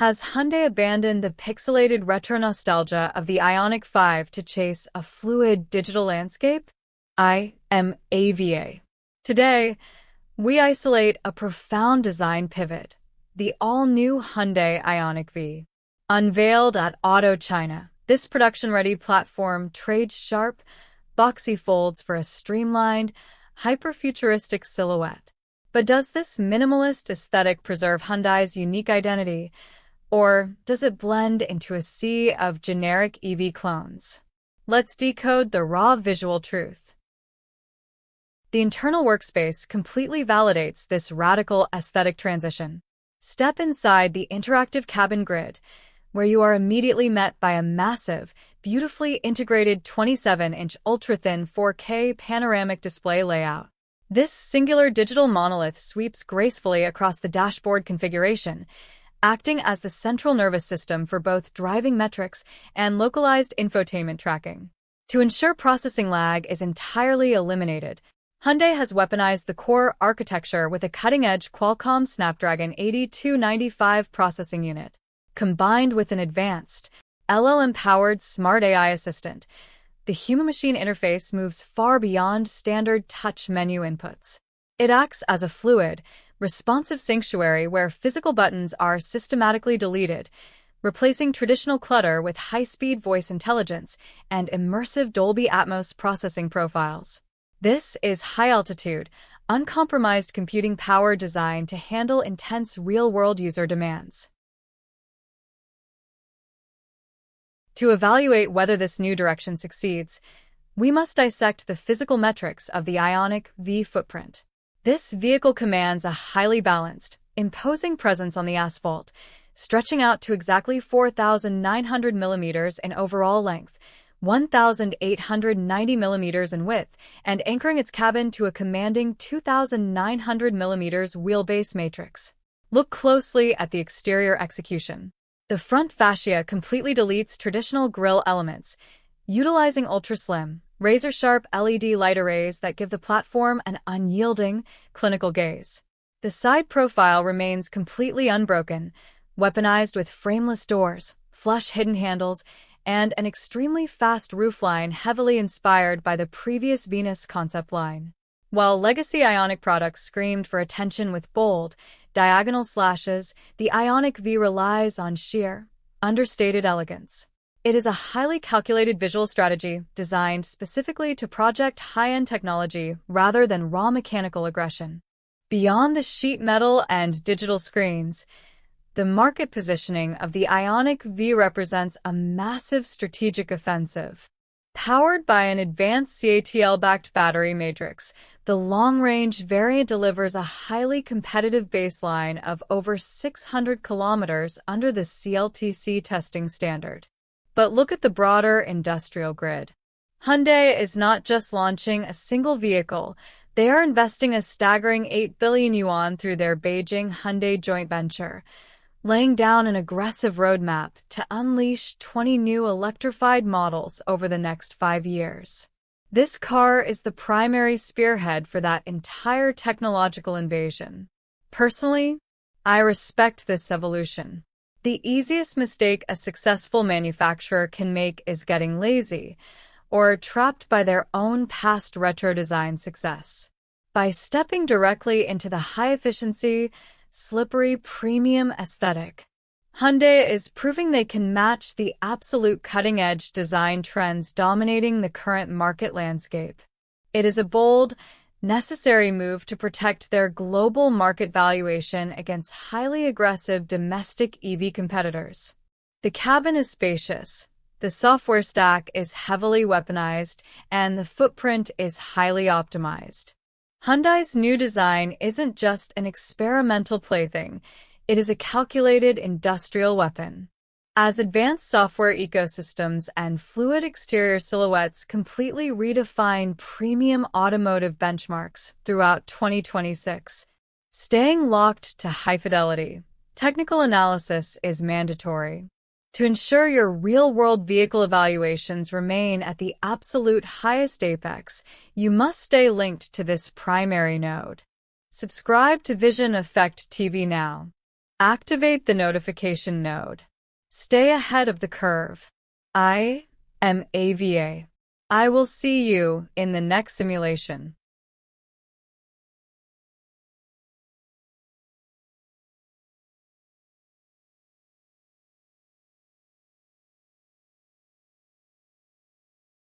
Has Hyundai abandoned the pixelated retro nostalgia of the IONIQ 5 to chase a fluid digital landscape? I am AVA. Today, we isolate a profound design pivot, the all-new Hyundai IONIQ V. Unveiled at Auto China, this production-ready platform trades sharp, boxy folds for a streamlined, hyper-futuristic silhouette. But does this minimalist aesthetic preserve Hyundai's unique identity, or does it blend into a sea of generic EV clones? Let's decode the raw visual truth. The internal workspace completely validates this radical aesthetic transition. Step inside the interactive cabin grid, where you are immediately met by a massive, beautifully integrated 27-inch ultra-thin 4K panoramic display layout. This singular digital monolith sweeps gracefully across the dashboard configuration, acting as the central nervous system for both driving metrics and localized infotainment tracking. To ensure processing lag is entirely eliminated, Hyundai has weaponized the core architecture with a cutting-edge Qualcomm Snapdragon 8295 processing unit, combined with an advanced, LLM-powered smart AI assistant. The human-machine interface moves far beyond standard touch menu inputs. It acts as a fluid, responsive sanctuary where physical buttons are systematically deleted, replacing traditional clutter with high-speed voice intelligence and immersive Dolby Atmos processing profiles. This is high-altitude, uncompromised computing power designed to handle intense real-world user demands. To evaluate whether this new direction succeeds, we must dissect the physical metrics of the IONIQ V footprint. This vehicle commands a highly balanced, imposing presence on the asphalt, stretching out to exactly 4,900 millimeters in overall length, 1,890 millimeters in width, and anchoring its cabin to a commanding 2,900 millimeters wheelbase matrix. Look closely at the exterior execution. The front fascia completely deletes traditional grille elements, utilizing ultra-slim, razor-sharp LED light arrays that give the platform an unyielding, clinical gaze. The side profile remains completely unbroken, weaponized with frameless doors, flush hidden handles, and an extremely fast roofline heavily inspired by the previous Venus concept line. While legacy IONIQ products screamed for attention with bold, diagonal slashes, the IONIQ V relies on sheer, understated elegance. It is a highly calculated visual strategy designed specifically to project high-end technology rather than raw mechanical aggression. Beyond the sheet metal and digital screens, the market positioning of the IONIQ V represents a massive strategic offensive. Powered by an advanced CATL-backed battery matrix, the long-range variant delivers a highly competitive baseline of over 600 kilometers under the CLTC testing standard. But look at the broader industrial grid. Hyundai is not just launching a single vehicle, they are investing a staggering 8 billion yuan through their Beijing Hyundai joint venture, laying down an aggressive roadmap to unleash 20 new electrified models over the next 5 years. This car is the primary spearhead for that entire technological invasion. Personally, I respect this evolution. The easiest mistake a successful manufacturer can make is getting lazy, or trapped by their own past retro design success. By stepping directly into the high-efficiency, slippery premium aesthetic, Hyundai is proving they can match the absolute cutting-edge design trends dominating the current market landscape. It is a bold, necessary move to protect their global market valuation against highly aggressive domestic EV competitors. The cabin is spacious, the software stack is heavily weaponized, and the footprint is highly optimized. Hyundai's new design isn't just an experimental plaything, it is a calculated industrial weapon. As advanced software ecosystems and fluid exterior silhouettes completely redefine premium automotive benchmarks throughout 2026, staying locked to high fidelity, technical analysis is mandatory. To ensure your real-world vehicle evaluations remain at the absolute highest apex, you must stay linked to this primary node. Subscribe to Vision Effect TV now. Activate the notification node. Stay ahead of the curve. I am AVA. I will see you in the next simulation.